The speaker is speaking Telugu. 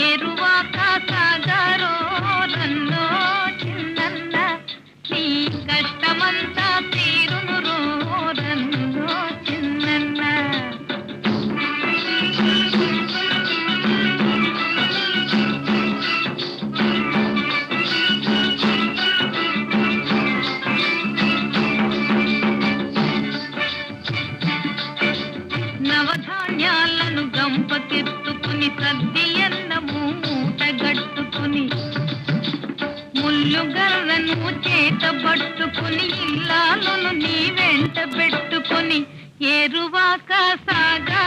ఏరువాక సాగరో రన్నో చిన్నన్న నీ కష్టమంతా తీరును రో రన్నో చిన్నన్న. నవధాన్యాలను గంపకెత్తుకుని సద్దియన్నము మూటగట్టుకుని ముల్లుగర్రను చేతబట్టుకుని ఇల్లాలను నీ వెంట పెట్టుకుని ఏరువాక సాగా